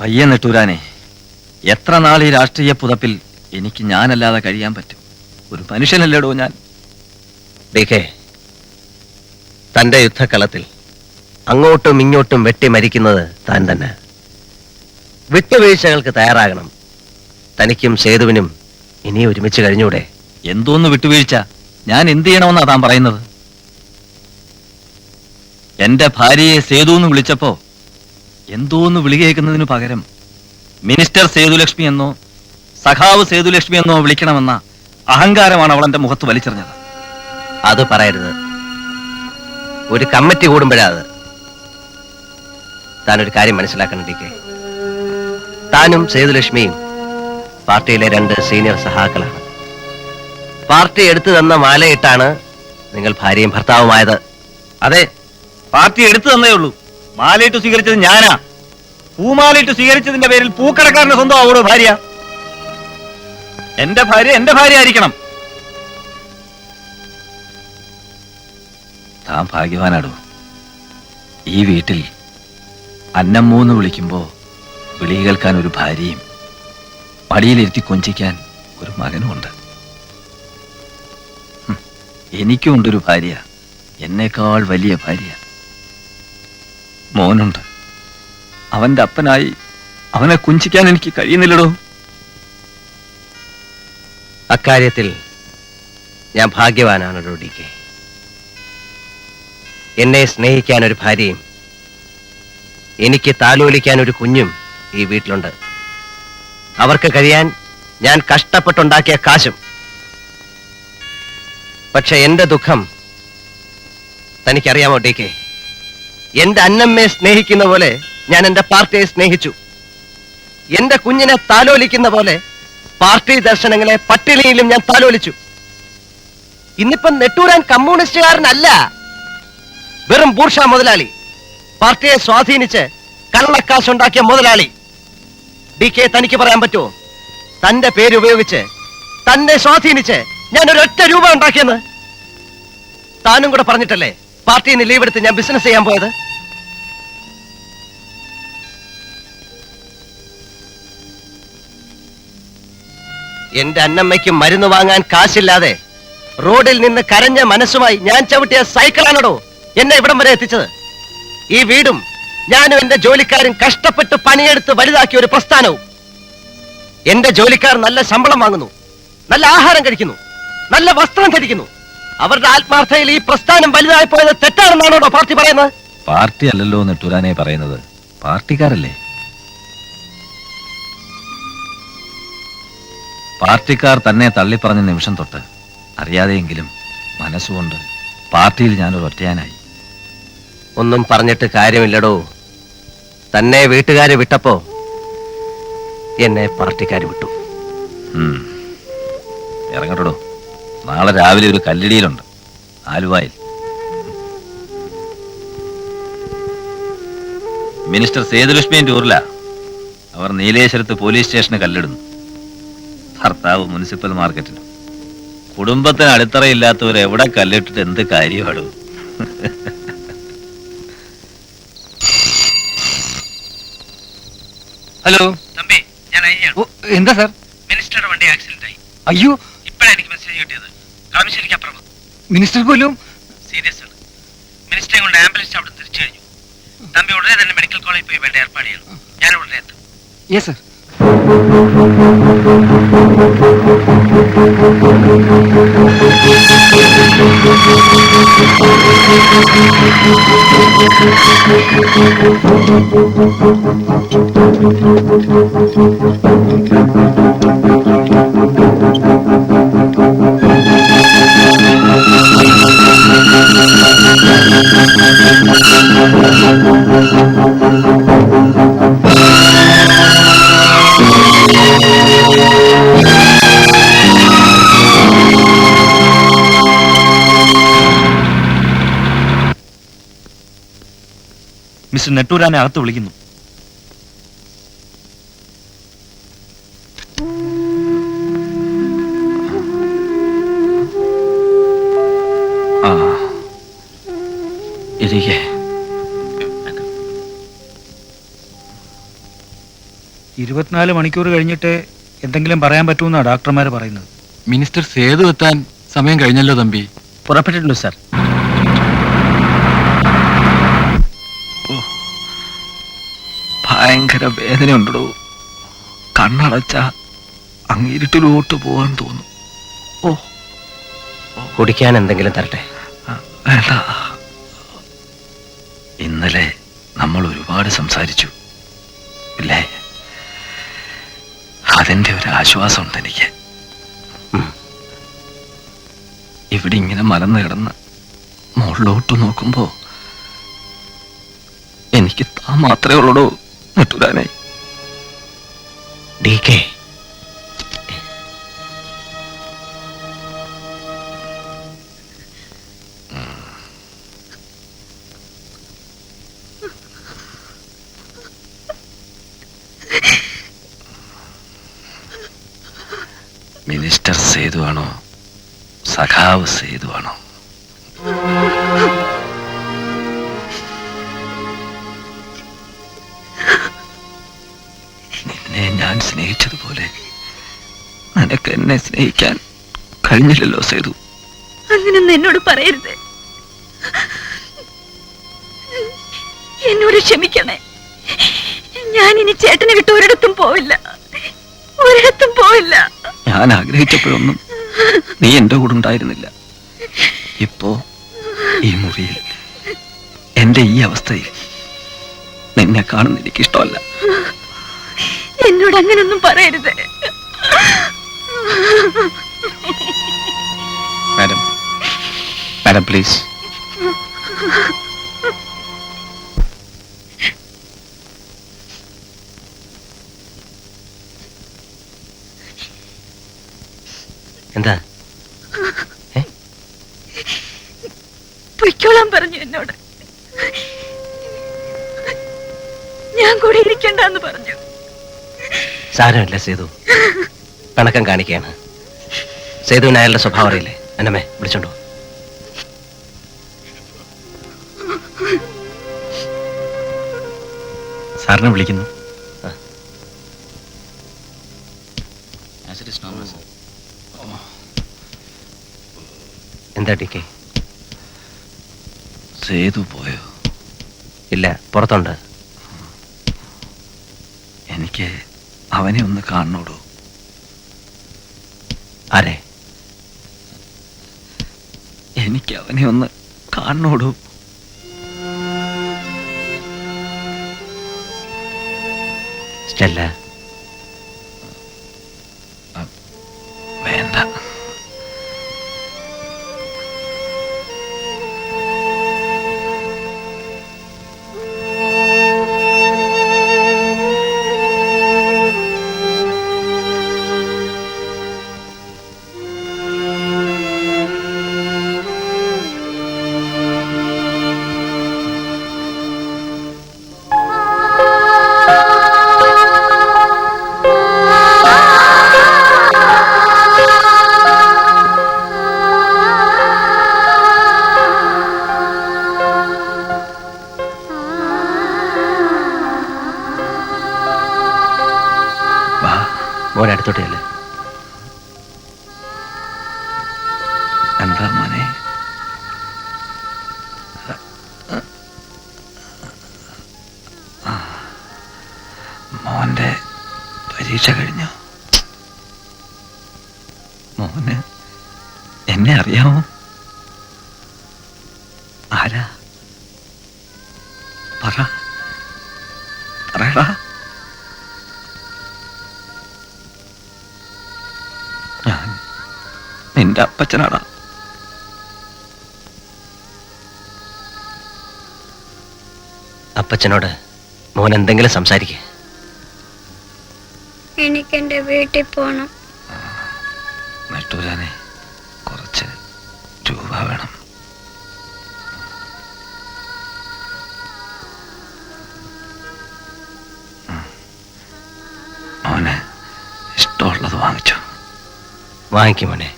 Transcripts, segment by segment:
പയ്യെ നെട്ടൂരാനെ, എത്ര നാൾ ഈ രാഷ്ട്രീയ പുതപ്പിൽ എനിക്ക് ഞാനല്ലാതെ കഴിയാൻ പറ്റും? ഒരു മനുഷ്യനല്ലേടോ ഞാൻ. ഡികെ, തന്റെ യുദ്ധക്കളത്തിൽ അങ്ങോട്ടും ഇങ്ങോട്ടും വെട്ടി മരിക്കുന്നത് താൻ തന്നെ. വിട്ടുവീഴ്ചകൾക്ക് തയ്യാറാകണം. തനിക്കും സേതുവിനും ഇനി ഒരുമിച്ച് കഴിഞ്ഞൂടെ? എന്തോന്ന് വിട്ടുവീഴ്ച? ഞാൻ എന്ത് ചെയ്യണമെന്നാ താൻ പറയുന്നത്? എന്റെ ഭാര്യയെ സേതു എന്ന് വിളിച്ചപ്പോ എന്തോന്ന് വിളി കേൾക്കുന്നതിനു പകരം മിനിസ്റ്റർ സേതുലക്ഷ്മി എന്നോ സഖാവ് സേതുലക്ഷ്മി എന്നോ വിളിക്കണമെന്ന അഹങ്കാരമാണ് അവൾ എന്റെ മുഖത്ത് വലിച്ചെറിഞ്ഞത്. അത് പറയരുത്. ഒരു കമ്മിറ്റി കൂടുമ്പോഴത്. താനൊരു കാര്യം മനസ്സിലാക്കണം ഡികെ. താനും സേതുലക്ഷ്മിയും പാർട്ടിയിലെ 2 സീനിയർ സഹാക്കളാണ്. പാർട്ടി എടുത്തു തന്ന മാലയിട്ടാണ് നിങ്ങൾ ഭാര്യയും ഭർത്താവുമായത്. അതെ, പാർട്ടി എടുത്തു തന്നേ ഉള്ളൂ. മാലയിട്ട് സ്വീകരിച്ചത് ഞാനാ. പൂമാലയിട്ട് സ്വീകരിച്ചതിന്റെ പേരിൽ പൂക്കടക്കാരന്റെ സ്വന്തം ആവോടോ ഭാര്യ? എന്റെ ഭാര്യ ആയിരിക്കണം. താൻ ഭാഗ്യവാനാടോ. ഈ വീട്ടിൽ അന്നമ്മൂന്ന് വിളിക്കുമ്പോ വിളി കേൾക്കാൻ ഒരു ഭാര്യയും പടിയിലിരുത്തി കൊഞ്ചിക്കാൻ ഒരു മകനുമുണ്ട്. എനിക്കുണ്ടൊരു ഭാര്യ, എന്നേക്കാൾ വലിയ ഭാര്യ. മോനുണ്ട്. അവന്റെ അപ്പനായി അവനെ കുഞ്ചിക്കാൻ എനിക്ക് കഴിയുന്നില്ലടോ. അക്കാര്യത്തിൽ ഞാൻ ഭാഗ്യവാനാണോ ഡികെ. എന്നെ സ്നേഹിക്കാൻ ഒരു ഭാര്യയും എനിക്ക് താലോലിക്കാൻ ഒരു കുഞ്ഞും ഈ വീട്ടിലുണ്ട്. അവർക്ക് കഴിയാൻ ഞാൻ കഷ്ടപ്പെട്ടുണ്ടാക്കിയ കാശും. പക്ഷെ എന്റെ ദുഃഖം തനിക്കറിയാമോ ഡികെ? എന്റെ അന്നമ്മയെ സ്നേഹിക്കുന്ന പോലെ ഞാൻ എന്റെ പാർട്ടിയെ സ്നേഹിച്ചു. എന്റെ കുഞ്ഞിനെ താലോലിക്കുന്ന പോലെ പാർട്ടി ദർശനങ്ങളെ പട്ടിണിയിലും ഞാൻ താലോലിച്ചു. ഇന്നിപ്പം നെട്ടൂരാൻ കമ്മ്യൂണിസ്റ്റുകാരനല്ല, വെറും ബൂർഷ മുതലാളി. പാർട്ടിയെ സ്വാധീനിച്ച് കള്ളക്കാശുണ്ടാക്കിയ മുതലാളി. ഡികെ, തനിക്ക് പറയാൻ പറ്റുമോ തന്റെ പേരുപയോഗിച്ച് തന്നെ സ്വാധീനിച്ച് ഞാൻ ഒരു 1 രൂപ ഉണ്ടാക്കിയെന്ന്? താനും കൂടെ പറഞ്ഞിട്ടല്ലേ പാർട്ടിയിൽ നിന്ന് ലീവ് എടുത്ത് ഞാൻ ബിസിനസ് ചെയ്യാൻ പോയത്? എന്റെ അന്നമ്മയ്ക്ക് മരുന്ന് വാങ്ങാൻ കാശില്ലാതെ റോഡിൽ നിന്ന് കരഞ്ഞ മനസ്സുമായി ഞാൻ ചവിട്ടിയ സൈക്കിളാണോ എന്നെ ഇവിടം വരെ എത്തിച്ചത്. ഈ വീടും ഞാനും എന്റെ ജോലിക്കാരും കഷ്ടപ്പെട്ട് പണിയെടുത്ത് വലുതാക്കിയ ഒരു പ്രസ്ഥാനവും. എന്റെ ജോലിക്കാർ നല്ല ശമ്പളം വാങ്ങുന്നു, നല്ല ആഹാരം കഴിക്കുന്നു, നല്ല വസ്ത്രം ധരിക്കുന്നു. അവരുടെ ആത്മാർത്ഥയിൽ ഈ പ്രസ്ഥാനം വലുതായി പോയത് തെറ്റാണെന്നാണോ പാർട്ടി പറയുന്നത്? പാർട്ടി അല്ലല്ലോ നെട്ടൂരാനെ പറയുന്നത്, പാർട്ടിക്കാരല്ലേ. പാർട്ടിക്കാർ തന്നെ തള്ളിപ്പറഞ്ഞ നിമിഷം തൊട്ട് അറിയാതെയെങ്കിലും മനസ്സുകൊണ്ട് പാർട്ടിയിൽ ഞാനൊരു ഒറ്റയാനായി. ഒന്നും പറഞ്ഞിട്ട് കാര്യമില്ലടോ. തന്നെ വീട്ടുകാര് വിട്ടപ്പോ എന്നെ പാർട്ടിക്കാര് വിട്ടു. ഇറങ്ങട്ടോ. നാളെ രാവിലെ ഒരു കല്ലിടിയിലുണ്ട് ആലുവായിൽ. മിനിസ്റ്റർ സേതുലക്ഷ്മിയും ടൂറില. അവർ നീലേശ്വരത്ത് പോലീസ് സ്റ്റേഷന് കല്ലിടുന്നു. ഭർത്താവ് മുനിസിപ്പൽ മാർക്കറ്റിലും. കുടുംബത്തിന് അടിത്തറയില്ലാത്തവർ എവിടെ കല്ലിട്ടിട്ട് എന്ത് കാര്യമാണോ? ഹലോ തമ്പി, ഞാൻ എന്താ സാർ? മിനിസ്റ്ററുടെ വണ്ടി ആക്സിഡന്റ് ആയി. അയ്യോ, ഇപ്പോഴാണ് എനിക്ക് മെസ്സേജ് കിട്ടിയത്. കളമശ്ശേരിക്ക് അപ്പുറം മിനിസ്റ്റർ പോലും സീരിയസ് ആണ്. മിനിസ്റ്ററെ കൊണ്ട് ആംബുലൻസ് അവിടെ തിരിച്ചു കഴിഞ്ഞു. തമ്പി ഉടനെ തന്നെ മെഡിക്കൽ കോളേജിൽ പോയി വേണ്ട ഏർപ്പാട് ചെയ്യണം. ഞാൻ ഉടനെ എത്തും. Yes sir. മിസ്റ്റർ നെട്ടൂരാനെ അകത്ത് വിളിക്കുന്നു. ഇരിക്കെ. 24 മണിക്കൂർ കഴിഞ്ഞിട്ട് എന്തെങ്കിലും പറയാൻ പറ്റുമെന്നാണ് ഡോക്ടർമാർ പറയുന്നത്. മിനിസ്റ്റർ സേതു എത്താൻ സമയം കഴിഞ്ഞല്ലോ തമ്പി. പുറപ്പെട്ടിട്ടുണ്ട് സാർ. ഭയങ്കര വേദനയുണ്ടോ. കണ്ണടച്ച അങ്ങീരിട്ടിലോട്ട് പോവാൻ തോന്നും. കുടിക്കാൻ എന്തെങ്കിലും തരട്ടെ? വേണ്ട. ഇന്നലെ നമ്മൾ ഒരുപാട് സംസാരിച്ചു ഇല്ലേ? അതിന്റെ ഒരു ആശ്വാസമുണ്ട് എനിക്ക്. ഇവിടെ ഇങ്ങനെ മലന്ന് കിടന്ന് മുകളിലോട്ട് നോക്കുമ്പോ എനിക്ക് താൻ മാത്രമേ ഉള്ളൂ നെട്ടൂരാനായി. ഡി കെ, മിനിസ്റ്റർ സേതു ആണോ സഖാവ് സേതു ആണോ? നിന്നെ ഞാൻ സ്നേഹിച്ചതുപോലെ നിനക്ക് എന്നെ സ്നേഹിക്കാൻ കഴിഞ്ഞില്ലല്ലോ സേതു. അങ്ങനൊന്നും എന്നോട് പറയരുത്. എന്നോട് ക്ഷമിക്കണേ. ഞാൻ ഇനി ചേട്ടനെ വിട്ട് ഒരിടത്തും പോവില്ല. ഞാൻ ആഗ്രഹിച്ചപ്പോഴൊന്നും നീ എന്റെ കൂടെ ഉണ്ടായിരുന്നില്ല. ഇപ്പോ ഈ മുറിയിൽ എന്റെ ഈ അവസ്ഥയിൽ നിന്നെ കാണുന്ന എനിക്ക് ഇഷ്ടമല്ല. എന്നോട് അങ്ങനൊന്നും പറയരുത്. Madam, madam please. എന്താ? പൊയ്ക്കോളാൻ പറഞ്ഞു എന്നോട്. ഞാൻ കൂടെ ഇരിക്കണ്ടെന്ന് പറഞ്ഞു. സാരമില്ല സേതു, പിണക്കം കാണിക്കുകയാണ്. സേതുവിന് അയാളുടെ സ്വഭാവം അറിയില്ലേ? എന്നമ്മേ വിളിച്ചോണ്ടോ. സാറിനെ വിളിക്കുന്നു. എന്താ ടി കെ? സേതു പോയോ? ഇല്ല, പുറത്തുണ്ട്. എനിക്ക് അവനെ ഒന്ന് കാണണോടോ. ആരെ? എനിക്ക് അവനെ ഒന്ന് കാണണോടോ. സ്റ്റെല്ല? വേണ്ട. മോനെ അടുത്തോട്ടല്ലേ? എന്താ മോനെ? മോന്റെ പരീക്ഷ കഴിഞ്ഞു. മോന് എന്നെ അറിയാമോ? ആരാ? പറയടാ. ഞാൻ നിന്റെ അപ്പച്ചനാടാ. അപ്പച്ചനോട് മോൻ എന്തെങ്കിലും സംസാരിക്കേ. എനിക്കെന്റെ വീട്ടിൽ പോണം. നെട്ടൂരാനെ കുറച്ച് രൂപ വേണം. മോനെ ഇഷ്ടമുള്ളത് വാങ്ങിച്ചു. വാങ്ങിക്കും മോനെ.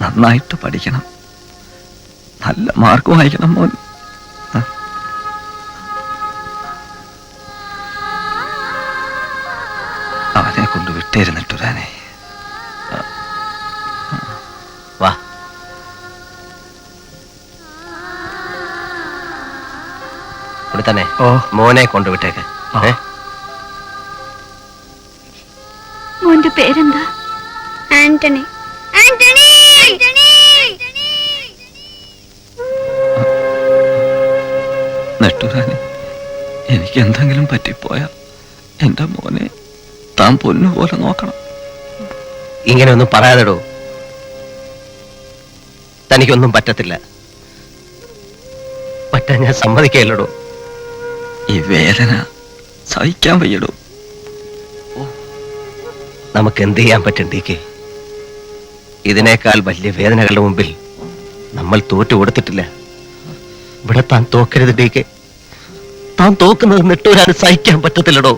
നന്നായിട്ട് പഠിക്കണം. നല്ല മാർക്ക് വാങ്ങിക്കണം മോൻ. അവനെ കൊണ്ട് വിട്ടേരുന്നിട്ടുരാനെ. വാ. ഇവിടെ തന്നെ ഓ മോനെ കൊണ്ടുവിട്ടേക്ക്. ഏ? മോന്റെ പേരെന്താ? ആന്റണി. ആന്റണി. ആന്റണി. നെട്ടൂരാനെ, എനിക്ക് എന്തെങ്കിലും പറ്റിപ്പോയാ എന്റെ മോനെ താൻ പൊന്നുപോലെ നോക്കണം. ഇങ്ങനെയൊന്നും പറയാതെടോ. തനിക്കൊന്നും പറ്റത്തില്ല. പറ്റാൻ ഞാൻ സമ്മതിക്കല്ലടോ. ഈ വേദന സഹിക്കാൻ വയ്യടോ. നമുക്ക് എന്ത് ചെയ്യാൻ പറ്റും ഡി.കെ.? ഇതിനേക്കാൾ വലിയ വേദനകളുടെ മുമ്പിൽ നമ്മൾ തോറ്റു കൊടുത്തിട്ടില്ല. ഇവിടെ താൻ തോക്കരുത് ഡി.കെ. താൻ തോക്കുന്നത് നെട്ടൂരാൻ സഹിക്കാൻ പറ്റത്തില്ലടോ.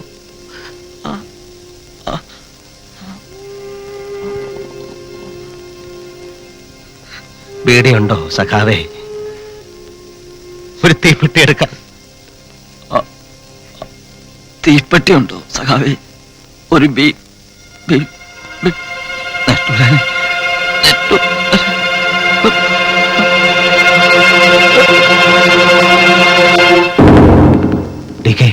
പേടിയുണ്ടോ സഖാവേ? ഒരു തീപ്പെട്ടി എടുക്കാൻ. തീപ്പെട്ടി ഉണ്ടോ സഖാവേ? ഒരു നെട്ടൂരാനെ, ഡി.കെ.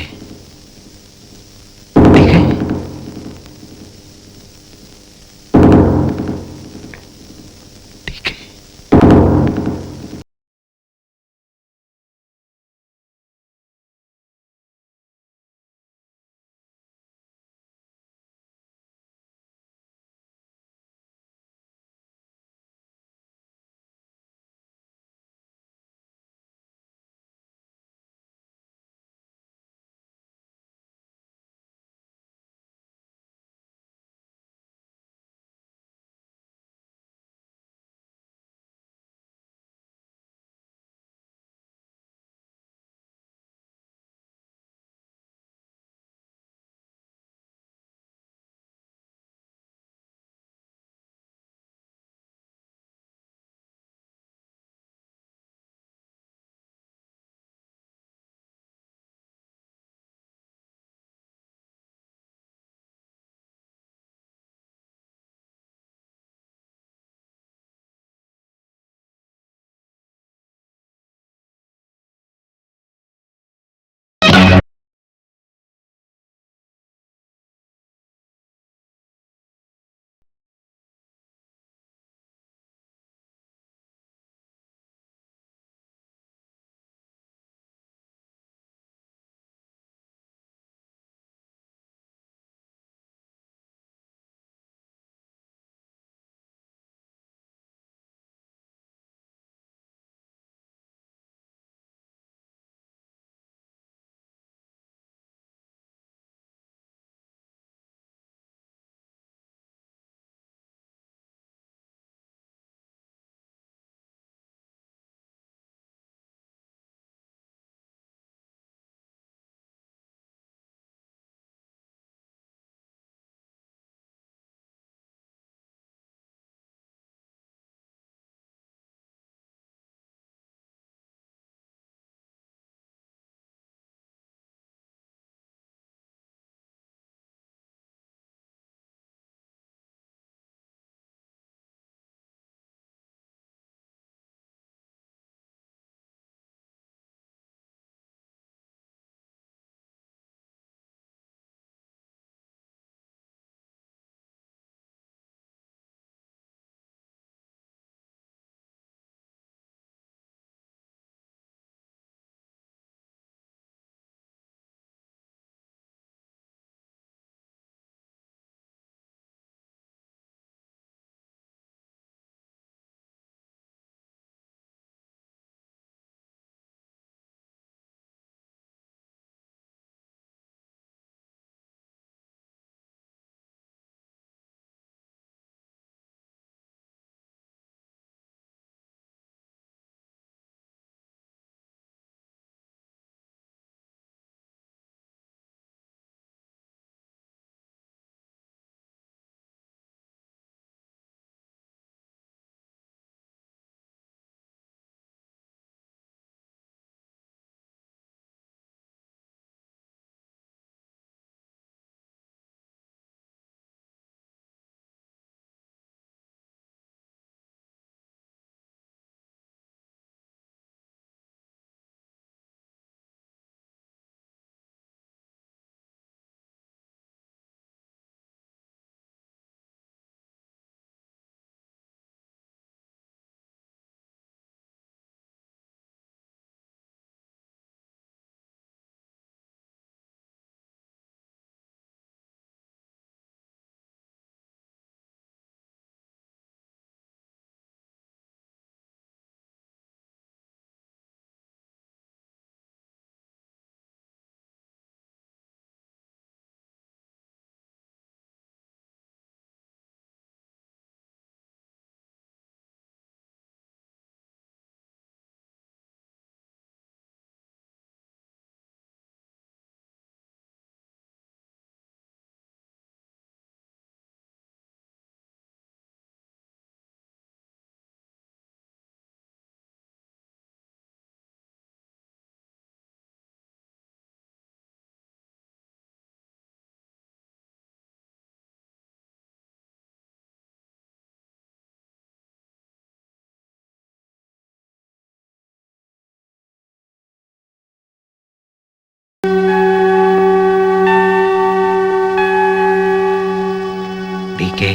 കെ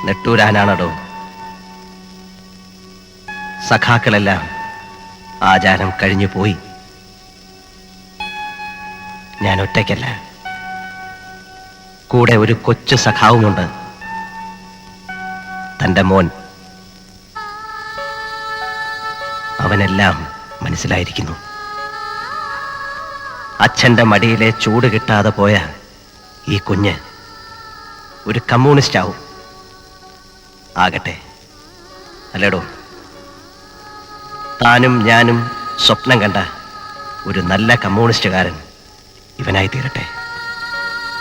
നെട്ടൂരാനാണടോ. സഖാക്കളെല്ലാം ആചാരം കഴിഞ്ഞു പോയി. ഞാൻ ഒറ്റയ്ക്കല്ല, കൂടെ ഒരു കൊച്ചു സഖാവുമുണ്ട്, തന്റെ മോൻ. അവനെല്ലാം മനസ്സിലായിരിക്കുന്നു. അച്ഛന്റെ മടിയിലെ ചൂട് കിട്ടാതെ പോയ ഈ കുഞ്ഞ് ഒരു കമ്മ്യൂണിസ്റ്റ് ആവും. ആകട്ടെ, അല്ലേടോ? താനും ഞാനും സ്വപ്നം കണ്ട ഒരു നല്ല കമ്മ്യൂണിസ്റ്റുകാരൻ ഇവനായി തീരട്ടെ,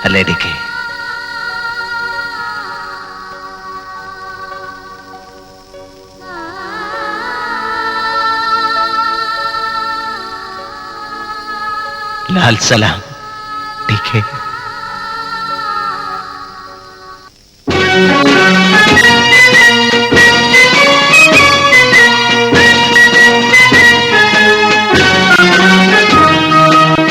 അല്ലേ ഡി കെ? ലാൽ സലാം ഡി കെ.